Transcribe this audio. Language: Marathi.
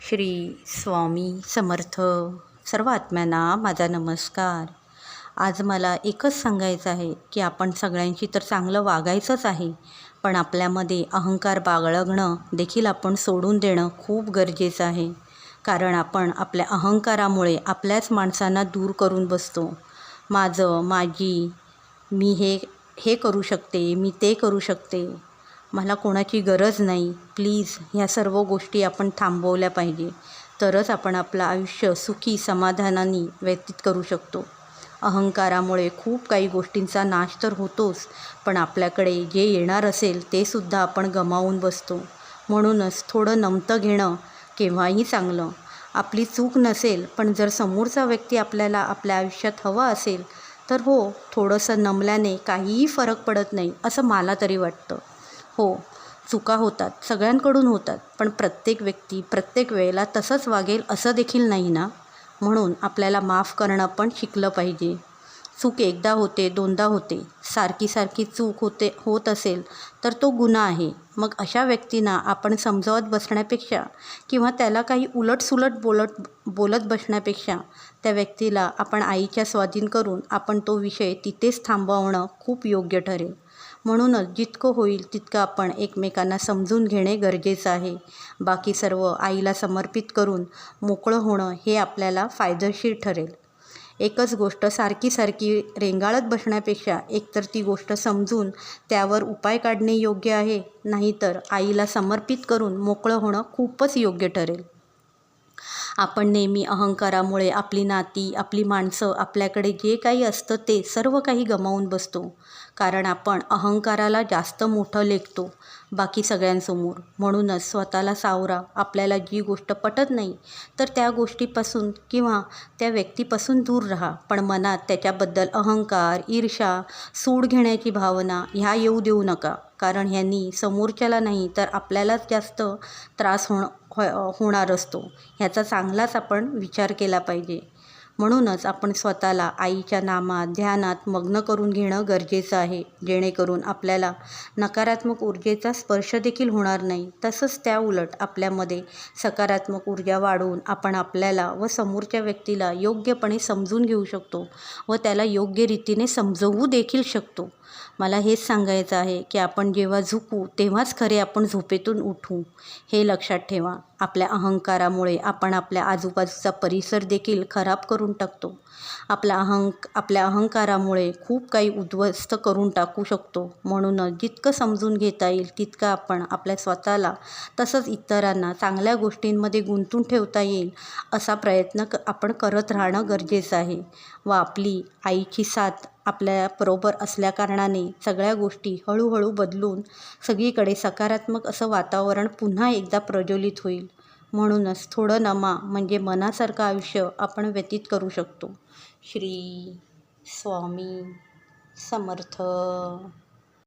श्री स्वामी समर्थ. सर्व आत्म्यांना माझा नमस्कार. आज मला एकच सांगायचं आहे की आपण सगळ्यांशी तर चांगलं वागायचंच आहे, पण आपल्यामध्ये अहंकार बाळगणं देखील आपण सोडून देणं खूप गरजेचं आहे. कारण आपण आपल्या अहंकारामुळे आपल्याच माणसांना दूर करून बसतो. माझं, माझी, मी हे हे करू शकते, मी ते करू शकते, मला कोणाची गरज नाही, प्लीज, ह्या सर्व गोष्टी आपण थांबवल्या पाहिजे. तरच आपण आपलं आयुष्य सुखी समाधानाने व्यतीत करू शकतो. अहंकारामुळे खूप काही गोष्टींचा नाश तर होतोच, पण आपल्याकडे जे येणार असेल ते सुद्धा आपण गमावून बसतो. म्हणूनच थोडं नमतं घेणं केव्हाही चांगलं. आपली चूक नसेल, पण जर समोरचा व्यक्ती आपल्याला आपल्या आयुष्यात हवा असेल तर हो, थोडंसं नमल्याने काहीही फरक पडत नाही असं मला तरी वाटतं. हो, चुका होतात, सगळ्यांकडून होतात, पण प्रत्येक व्यक्ती प्रत्येक वेळेला तसंच वागेल असं देखील नाही ना. म्हणून आपल्याला माफ करणं पण शिकलं पाहिजे. चूक एकदा होते, दोनदा होते, सारखी चूक होत असेल तर तो गुन्हा आहे. मग अशा व्यक्तींना आपण समजावत बसण्यापेक्षा किंवा त्याला काही उलटसुलट बोलत बसण्यापेक्षा त्या व्यक्तीला आपण आईच्या स्वाधीन करून आपण तो विषय तिथेच थांबवणं खूप योग्य ठरेल. म्हणूनच जितकं होईल तितकं आपण एकमेकांना समजून घेणे गरजेचं आहे. बाकी सर्व आईला समर्पित करून मोकळं होणं हे आपल्याला फायदेशीर ठरेल. एकच गोष्ट सारखी रेंगाळत बसण्यापेक्षा एकतर ती गोष्ट समजून त्यावर उपाय काढणे योग्य आहे, नाहीतर आईला समर्पित करून मोकळं होणं खूपच योग्य ठरेल. आपण नेहमी अहंकारामुळे आपली नाती, आपली माणसं, आपल्याकडे जे काही असतं ते सर्व काही गमावून बसतो. कारण आपण अहंकाराला जास्त मोठं लेखतो बाकी सगळ्यांसमोर. म्हणूनच स्वतःला सावरा. आपल्याला जी गोष्ट पटत नाही तर त्या गोष्टीपासून किंवा त्या व्यक्तीपासून दूर राहा, पण मनात त्याच्याबद्दल अहंकार, ईर्ष्या, सूड घेण्याची भावना ह्या येऊ देऊ नका. कारण ह्यांनी समोरच्याला नाही तर आपल्यालाच जास्त त्रास होणार असतो. ह्याचा चांगलाच आपण विचार केला पाहिजे. म्हणूनच आपण स्वतःला आईच्या नामात, ध्यानात मग्न करून घेणं गरजेचं आहे, जेणेकरून आपल्याला नकारात्मक ऊर्जेचा स्पर्श देखील होणार नाही. तसंच त्याउलट आपल्यामध्ये सकारात्मक ऊर्जा वाढवून आपण आपल्याला व समोरच्या व्यक्तीला योग्यपणे समजून घेऊ शकतो व त्याला योग्य रीतीने समजवू देखील शकतो. मला हेच सांगायचं आहे की आपण जेव्हा झुकू तेव्हाच खरे आपण झोपेतून उठू, हे लक्षात ठेवा. आपल्या अहंकारामुळे आपण आपल्या आजूबाजूचा परिसर देखील खराब करून टाकतो. आपल्या अहंकारामुळे खूप काही उद्ध्वस्त करून टाकू शकतो. म्हणूनच जितकं समजून घेता येईल तितकं आपण आपल्या स्वतःला तसंच इतरांना चांगल्या गोष्टींमध्ये गुंतून ठेवता येईल असा प्रयत्न आपण करत राहणं गरजेचं आहे. व आपली आईची साथ आपल्याबरोबर असल्याकारणाने सगळ्या गोष्टी हळूहळू बदलून सगळीकडे सकारात्मक असं वातावरण पुन्हा एकदा प्रज्वलित होईल. म्हणूनच थोडं नमा म्हणजे मनासारखं आयुष्य आपण व्यतीत करू शकतो. श्री स्वामी समर्थ.